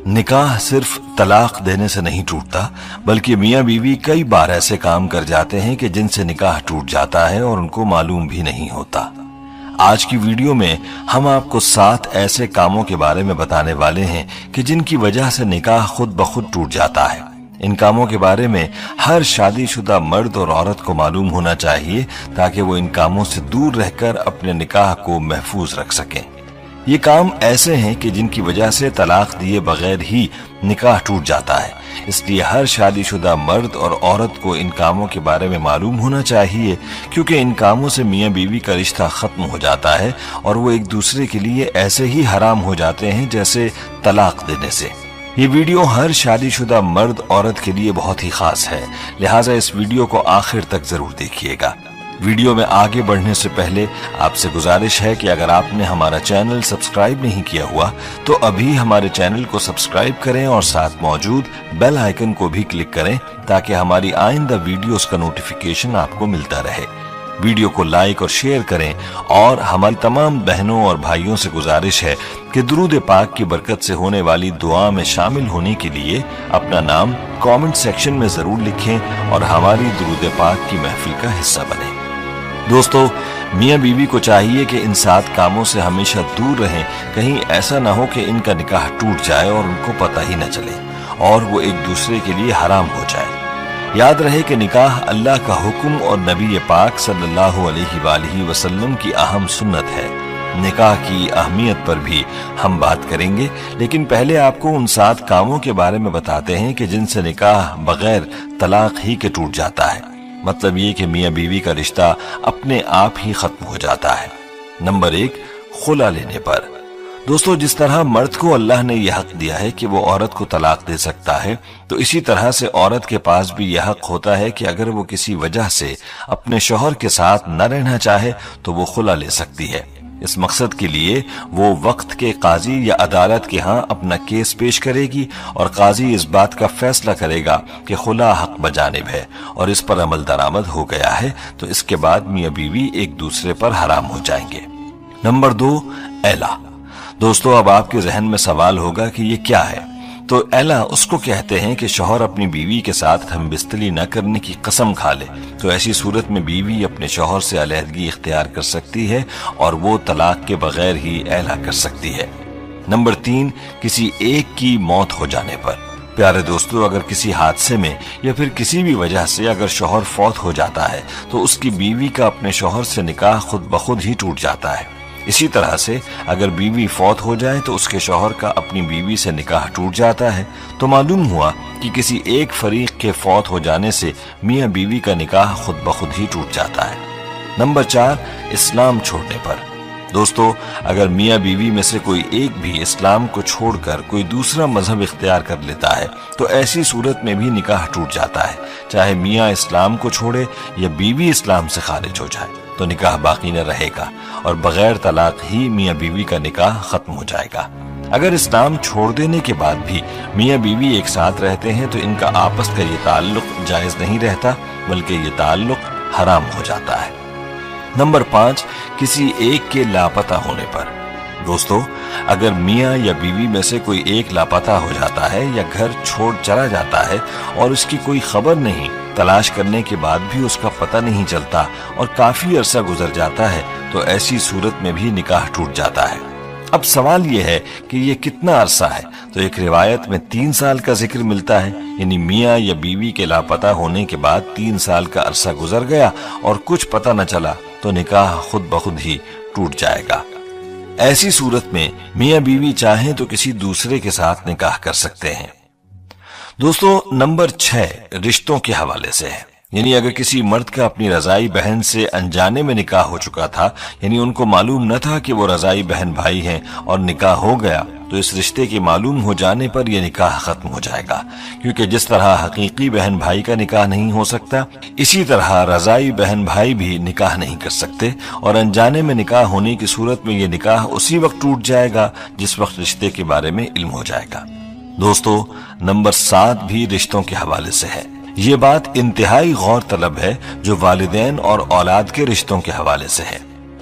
निकाह सिर्फ तलाक देने से नहीं टूटता, बल्कि मियाँ बीवी कई बार ऐसे काम कर जाते हैं कि जिनसे निकाह टूट जाता है और उनको मालूम भी नहीं होता। आज की वीडियो में हम आपको 7 ऐसे कामों के बारे में बताने वाले हैं कि जिनकी वजह से निकाह खुद ब खुद टूट जाता है। इन कामों के बारे में हर शादीशुदा मर्द और औरत को मालूम होना चाहिए ताकि वो इन कामों से दूर रहकर अपने निकाह को महफूज रख सकें। ये काम ऐसे हैं कि जिनकी वजह से तलाक दिए बगैर ही निकाह टूट जाता है, इसलिए हर शादीशुदा मर्द और औरत को इन कामों के बारे में मालूम होना चाहिए, क्योंकि इन कामों से मियाँ बीवी का रिश्ता खत्म हो जाता है और वो एक दूसरे के लिए ऐसे ही हराम हो जाते हैं जैसे तलाक देने से। ये वीडियो हर शादीशुदा मर्द औरत के लिए बहुत ही खास है, लिहाजा इस वीडियो को आखिर तक जरूर देखिएगा। वीडियो में आगे बढ़ने से पहले आपसे गुजारिश है कि अगर आपने हमारा चैनल सब्सक्राइब नहीं किया हुआ तो अभी हमारे चैनल को सब्सक्राइब करें और साथ मौजूद बेल आइकन को भी क्लिक करें ताकि हमारी आइंदा वीडियोस का नोटिफिकेशन आपको मिलता रहे। वीडियो को लाइक और शेयर करें और हमारी तमाम बहनों और भाइयों से गुजारिश है कि दुरूद पाक की बरकत से होने वाली दुआ में शामिल होने के लिए अपना नाम कमेंट सेक्शन में जरूर लिखें और हमारी दुरूद पाक की महफिल का हिस्सा बने। दोस्तों, मियाँ बीवी को चाहिए कि इन 7 कामों से हमेशा दूर रहें, कहीं ऐसा ना हो कि इनका निकाह टूट जाए और उनको पता ही न चले और वो एक दूसरे के लिए हराम हो जाए। याद रहे कि निकाह अल्लाह का हुक्म और नबी पाक सल्लल्लाहु अलैहि वसल्लम की अहम सुन्नत है। निकाह की अहमियत पर भी हम बात करेंगे, लेकिन पहले आपको उन 7 कामों के बारे में बताते हैं कि जिनसे निकाह बगैर तलाक ही के टूट जाता है। मतलब ये कि मियाँ बीवी का रिश्ता अपने आप ही खत्म हो जाता है। नंबर 1, खुला लेने पर। दोस्तों, जिस तरह मर्द को अल्लाह ने यह हक दिया है कि वो औरत को तलाक दे सकता है, तो इसी तरह से औरत के पास भी यह हक होता है कि अगर वो किसी वजह से अपने शौहर के साथ न रहना चाहे तो वो खुला ले सकती है। इस मकसद के लिए वो वक्त के काजी या अदालत के यहाँ अपना केस पेश करेगी और काजी इस बात का फैसला करेगा कि खुला हक बजानिब है और इस पर अमल दरामद हो गया है, तो इसके बाद मियाँ बीवी एक दूसरे पर हराम हो जाएंगे। नंबर 2, एला। दोस्तों, अब आपके जहन में सवाल होगा कि ये क्या है। तो एला उसको कहते हैं कि शौहर अपनी बीवी के साथ हमबिस्तरी न करने की कसम खा ले, तो ऐसी सूरत में बीवी अपने शौहर से अलहदगी इख्तियार कर सकती है और वो तलाक के बगैर ही एला कर सकती है। नंबर 3, किसी एक की मौत हो जाने पर। प्यारे दोस्तों, अगर किसी हादसे में या फिर किसी भी वजह से अगर शौहर फौत हो जाता है तो उसकी बीवी का अपने शौहर से निकाह खुद ब खुद ही टूट जाता है। इसी तरह से अगर बीवी फौत हो जाए तो उसके शौहर का अपनी बीवी से निकाह टूट जाता है। तो मालूम हुआ कि किसी एक फरीक के फौत हो जाने से मियाँ बीवी का निकाह खुद ब खुद ही टूट जाता है। नंबर 4, इस्लाम छोड़ने पर। दोस्तों, अगर मियाँ बीवी में से कोई एक भी इस्लाम को छोड़कर कोई दूसरा मजहब इख्तियार कर लेता है तो ऐसी सूरत में भी निकाह टूट जाता है। चाहे मियाँ इस्लाम को छोड़े या बीवी इस्लाम से खारिज हो जाए तो निकाह बाकी न रहेगा और बगैर तलाक ही मियाँ बीवी का निकाह खत्म हो जाएगा। अगर इस्लाम छोड़ देने के बाद भी मियाँ बीवी एक साथ रहते हैं तो इनका आपस का ये ताल्लुक जायज नहीं रहता, बल्कि ये ताल्लुक हराम हो जाता है। नंबर 5, किसी एक के लापता होने पर। दोस्तों, अगर मियाँ या बीवी में से कोई एक लापता हो जाता है या घर छोड़ चला जाता है और उसकी कोई खबर नहीं, तलाश करने के बाद भी उसका पता नहीं चलता और काफी अरसा गुजर जाता है, तो ऐसी सूरत में भी निकाह टूट जाता है। अब सवाल यह है कि ये कितना अरसा है। तो एक रिवायत में 3 साल का जिक्र मिलता है, यानी मियाँ या बीवी के लापता होने के बाद 3 साल का अरसा गुजर गया और कुछ पता न चला तो निकाह खुद ब खुद ही टूट जाएगा। ऐसी सूरत में मियाँ बीवी चाहें तो किसी दूसरे के साथ निकाह कर सकते हैं। दोस्तों, नंबर 6, रिश्तों के हवाले से है। यानी अगर किसी मर्द का अपनी रजाई बहन से अनजाने में निकाह हो चुका था, यानी उनको मालूम न था कि वो रजाई बहन भाई हैं और निकाह हो गया, तो इस रिश्ते के मालूम हो जाने पर यह निकाह खत्म हो जाएगा। क्योंकि जिस तरह हकीकी बहन भाई का निकाह नहीं हो सकता, इसी तरह रजाई बहन भाई भी निकाह नहीं कर सकते और अनजाने में निकाह होने की सूरत में यह निकाह उसी वक्त टूट जाएगा जिस वक्त रिश्ते के बारे में इल्म हो जाएगा। दोस्तों, नंबर 7 भी रिश्तों के हवाले से है। ये बात इंतहाई गौर तलब है जो वालिदैन और औलाद के रिश्तों के हवाले से है।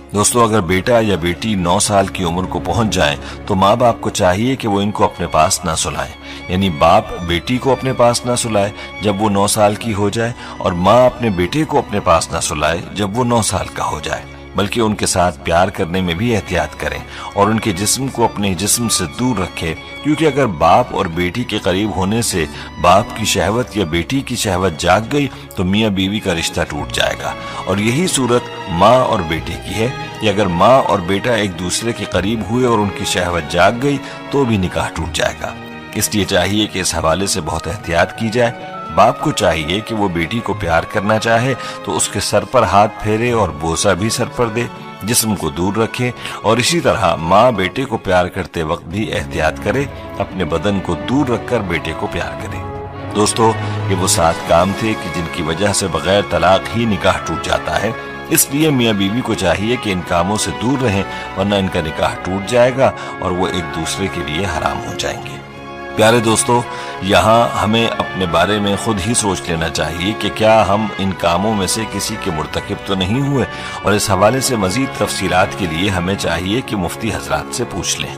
दोस्तों, अगर बेटा या बेटी 9 साल की उम्र को पहुंच जाएं, तो माँ बाप को चाहिए कि वो इनको अपने पास ना सुलाएं। यानी बाप बेटी को अपने पास ना सुलाए जब वो 9 साल की हो जाए, और माँ अपने बेटे को अपने पास ना सुलाए जब वो 9 साल का हो जाए, बल्कि उनके साथ प्यार करने में भी एहतियात करें और उनके जिस्म को अपने जिस्म से दूर रखें, क्योंकि अगर बाप और बेटी के करीब होने से बाप की शहवत या बेटी की शहवत जाग गई तो मियाँ बीवी का रिश्ता टूट जाएगा। और यही सूरत माँ और बेटे की है कि अगर माँ और बेटा एक दूसरे के करीब हुए और उनकी शहवत जाग गई तो भी निकाह टूट जाएगा। इसलिए चाहिए कि इस हवाले से बहुत एहतियात की जाए। बाप को चाहिए कि वो बेटी को प्यार करना चाहे तो उसके सर पर हाथ फेरे और बोसा भी सर पर दे, जिस्म को दूर रखे, और इसी तरह माँ बेटे को प्यार करते वक्त भी एहतियात करे, अपने बदन को दूर रखकर बेटे को प्यार करे। दोस्तों, ये वो 7 काम थे कि जिनकी वजह से बगैर तलाक ही निकाह टूट जाता है। इसलिए मियाँ बीवी को चाहिए कि इन कामों से दूर रहें, वरना इनका निकाह टूट जाएगा और वो एक दूसरे के लिए हराम हो जाएंगे। प्यारे दोस्तों, यहाँ हमें अपने बारे में खुद ही सोच लेना चाहिए कि क्या हम इन कामों में से किसी के मुर्तकिब तो नहीं हुए, और इस हवाले से मजीद तफसीलात के लिए हमें चाहिए कि मुफ्ती हजरात से पूछ लें।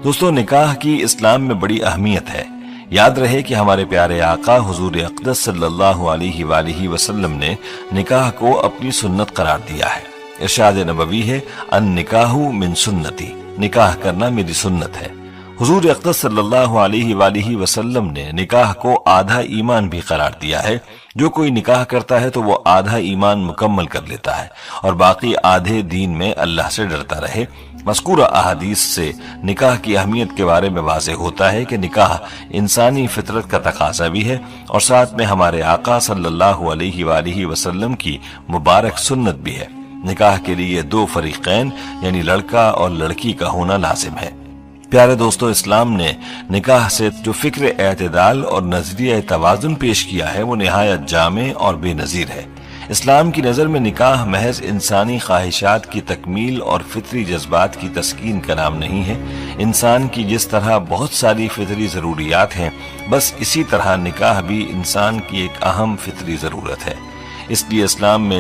दोस्तों, निकाह की इस्लाम में बड़ी अहमियत है। याद रहे कि हमारे प्यारे आका हुजूर अक़दस सल्लल्लाहु अलैहि वसल्लम ने निकाह को अपनी सुन्नत करार दिया है। इरशाद नबवी है, अन निकाहु मिन सुन्नती, निकाह करना मेरी सुन्नत है। हुजूर अक़दस सल्लल्लाहु अलैहि वसल्लम ने निकाह को आधा ईमान भी करार दिया है। जो कोई निकाह करता है तो वो आधा ईमान मुकम्मल कर लेता है और बाकी आधे दीन में अल्लाह से डरता रहे। मज़कूरा अहादीस से निकाह की अहमियत के बारे में वाज़ेह होता है कि निकाह इंसानी फितरत का तकाज़ा भी है और साथ में हमारे आका सल्लल्लाहु अलैहि वसल्लम की मुबारक सुन्नत भी है। निकाह के लिए 2 फरीक़ैन यानी लड़का और लड़की का होना लाजिम है। प्यारे दोस्तों, इस्लाम ने निकाह से जो फिक्र एतदाल और नजरिया तवाज़ुन पेश किया है वो निहायत जामे और बेनज़ीर है। इस्लाम की नज़र में निकाह महज इंसानी ख्वाहिशात की तकमील और फितरी जज्बात की तस्कीन का नाम नहीं है। इंसान की जिस तरह बहुत सारी फितरी ज़रूरियात हैं, बस इसी तरह निकाह भी इंसान की एक अहम फितरी ज़रूरत है। इसलिए इस्लाम में